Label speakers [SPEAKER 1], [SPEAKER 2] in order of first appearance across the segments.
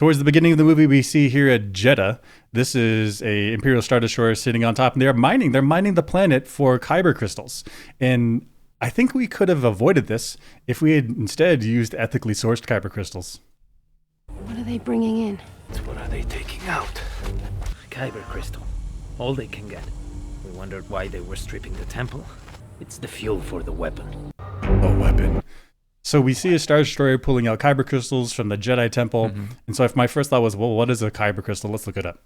[SPEAKER 1] Towards the beginning of the movie, we see here at Jeddah. This is a Imperial Star Destroyer sitting on top, and they're mining. They're mining the planet for Kyber crystals. And I think we could have avoided this if we had instead used ethically sourced Kyber crystals.
[SPEAKER 2] What are they bringing in?
[SPEAKER 3] What are they taking out? Kyber crystal. All they can get. We wondered why they were stripping the temple. It's the fuel for the weapon.
[SPEAKER 1] A weapon. So we see a Star Destroyer pulling out Kyber crystals from the Jedi Temple. Mm-hmm. And so if my first thought was, well, what is a Kyber crystal? Let's look it up.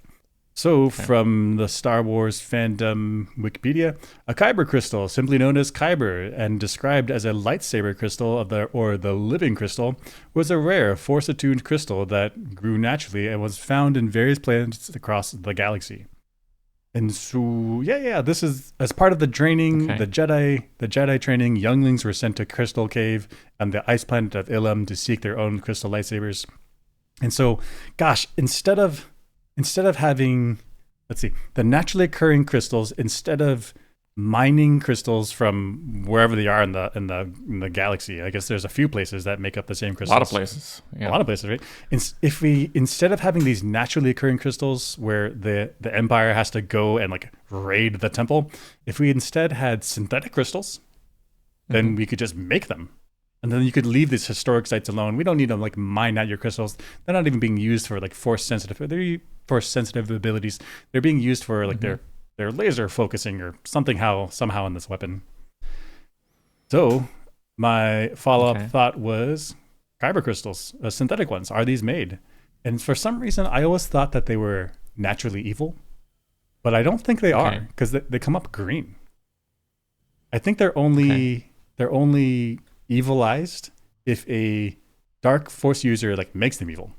[SPEAKER 1] So from the Star Wars fandom Wikipedia, a Kyber crystal, simply known as Kyber and described as a lightsaber crystal or the living crystal, was a rare force-attuned crystal that grew naturally and was found in various planets across the galaxy. And so, this is as part of the training, the Jedi training. Younglings were sent to Crystal Cave and the ice planet of Ilum to seek their own crystal lightsabers. And so, gosh, instead of having, the naturally occurring crystals, instead of mining crystals from wherever they are in the galaxy, I guess there's a few places that make up the same crystals.
[SPEAKER 4] A lot of places,
[SPEAKER 1] right? If we, instead of having these naturally occurring crystals where the Empire has to go and like raid the temple, if we instead had synthetic crystals, then we could just make them. And then you could leave these historic sites alone. We don't need to like mine out your crystals. They're not even being used for like force sensitive abilities. They're being used for like their laser focusing or somehow in this weapon. So my follow-up thought was Kyber crystals, synthetic ones. Are these made? And for some reason, I always thought that they were naturally evil, but I don't think they are because they come up green. I think they're only evilized if a dark force user like makes them evil.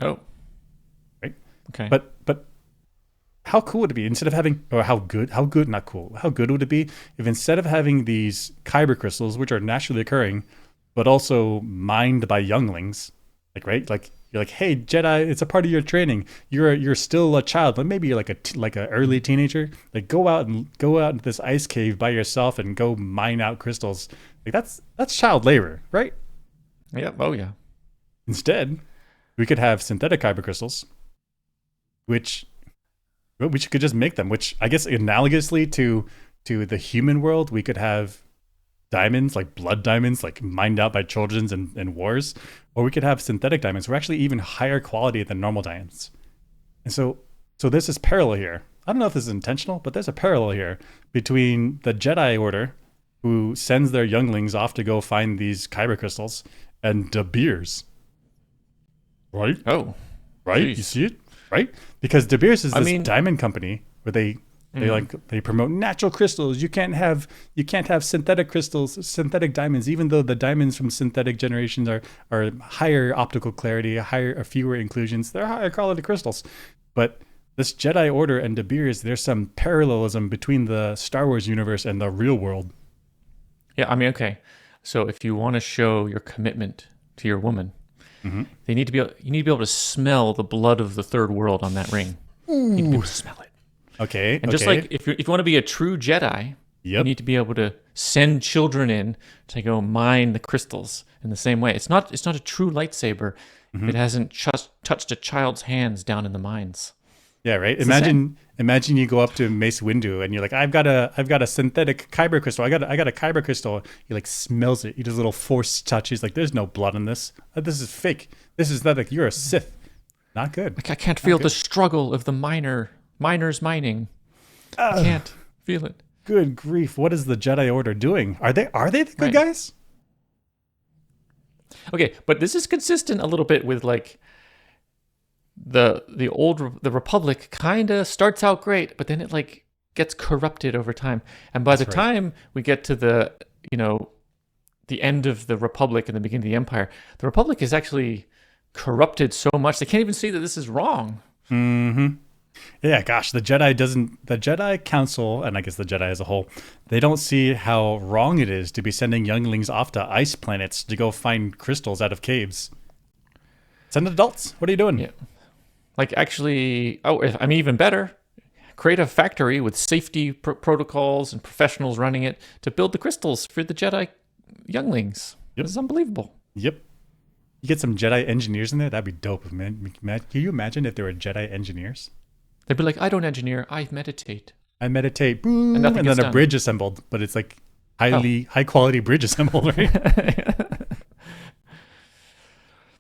[SPEAKER 4] Oh,
[SPEAKER 1] right.
[SPEAKER 4] Okay.
[SPEAKER 1] But how cool would it be instead of having, or how good would it be if instead of having these Kyber crystals, which are naturally occurring, but also mined by younglings, you're like, hey, Jedi, it's a part of your training. You're still a child, but maybe you're like a early teenager. Like go out into this ice cave by yourself and go mine out crystals. Like that's child labor, right?
[SPEAKER 4] Yep. Oh yeah.
[SPEAKER 1] Instead, we could have synthetic Kyber crystals, which we could just make them. Which I guess analogously to the human world, we could have diamonds, like blood diamonds, like mined out by children and wars, or we could have synthetic diamonds. We're actually even higher quality than normal diamonds. And so this is parallel here. I don't know if this is intentional, but there's a parallel here between the Jedi Order, who sends their younglings off to go find these Kyber crystals, and De Beers. Right?
[SPEAKER 4] Oh,
[SPEAKER 1] right.
[SPEAKER 4] Geez.
[SPEAKER 1] You see it, right? Because De Beers is this diamond company where they promote natural crystals. You can't have synthetic crystals, synthetic diamonds, even though the diamonds from synthetic generations are higher optical clarity, fewer inclusions. They're higher quality crystals. But this Jedi Order and De Beers, there's some parallelism between the Star Wars universe and the real world.
[SPEAKER 4] Yeah, I mean, okay. So if you want to show your commitment to your woman, you need to be able to smell the blood of the third world on that ring. You need to be able to smell it.
[SPEAKER 1] Okay.
[SPEAKER 4] And just like if you want to be a true Jedi, you need to be able to send children in to go mine the crystals in the same way. It's not a true lightsaber if it hasn't touched a child's hands down in the mines.
[SPEAKER 1] Yeah, right. Imagine you go up to Mace Windu and you're like, I've got a synthetic Kyber crystal. I got a Kyber crystal. He like smells it. He does a little force touch. He's like, there's no blood in this. This is fake. This is not like you're a Sith. Not good.
[SPEAKER 4] Like I can't feel the struggle of the miners mining. I can't feel it.
[SPEAKER 1] Good grief. What is the Jedi Order doing? Are they the good guys?
[SPEAKER 4] Okay, but this is consistent a little bit with like the Republic kind of starts out great, but then it like gets corrupted over time. And by the time we get to the end of the Republic and the beginning of the Empire, the Republic is actually corrupted so much they can't even see that this is wrong.
[SPEAKER 1] Yeah, gosh, the Jedi Council, and I guess the Jedi as a whole, they don't see how wrong it is to be sending younglings off to ice planets to go find crystals out of caves. Send adults. What are you doing?
[SPEAKER 4] Yeah. Like actually, even better, create a factory with safety protocols and professionals running it to build the crystals for the Jedi younglings.
[SPEAKER 1] Yep.
[SPEAKER 4] This is unbelievable.
[SPEAKER 1] Yep. You get some Jedi engineers in there. That'd be dope, man. Can you imagine if there were Jedi engineers?
[SPEAKER 4] They'd be like, I don't engineer, I meditate.
[SPEAKER 1] I meditate, boom,
[SPEAKER 4] And nothing
[SPEAKER 1] and
[SPEAKER 4] gets
[SPEAKER 1] then a
[SPEAKER 4] done.
[SPEAKER 1] bridge assembled, but it's like high quality bridge assembled, right?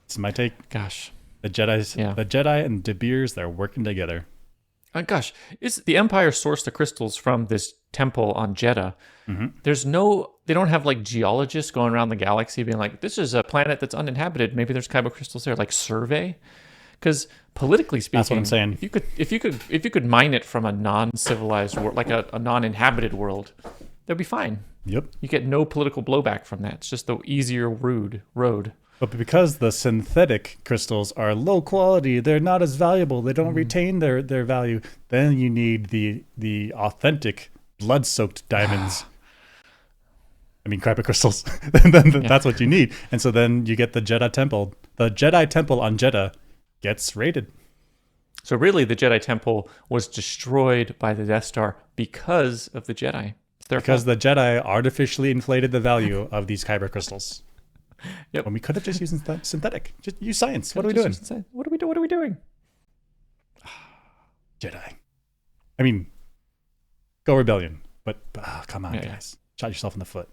[SPEAKER 1] It's my take.
[SPEAKER 4] Gosh.
[SPEAKER 1] The Jedi and De Beers, they're working together.
[SPEAKER 4] Gosh, is the Empire sourced the crystals from this temple on Jeddah? They don't have like geologists going around the galaxy being like, this is a planet that's uninhabited. Maybe there's Kyber crystals there. Like survey, because politically speaking,
[SPEAKER 1] That's what I'm saying.
[SPEAKER 4] If you could mine it from a non-civilized world, like a non-inhabited world, that'd be fine.
[SPEAKER 1] Yep.
[SPEAKER 4] You get no political blowback from that. It's just the easier road.
[SPEAKER 1] But because the synthetic crystals are low quality, they're not as valuable. They don't retain their value. Then you need the authentic blood-soaked diamonds. I mean, Kyber crystals. That's what you need. And so then you get the Jedi Temple. The Jedi Temple on Jeddah gets raided.
[SPEAKER 4] So really, the Jedi Temple was destroyed by the Death Star because of the Jedi.
[SPEAKER 1] Because the Jedi artificially inflated the value of these Kyber crystals.
[SPEAKER 4] Yep.
[SPEAKER 1] When we could have just used synthetic. Just use science. What are we doing?
[SPEAKER 4] What are we doing?
[SPEAKER 1] Jedi. I mean, go rebellion. But come on, guys. Shot yourself in the foot.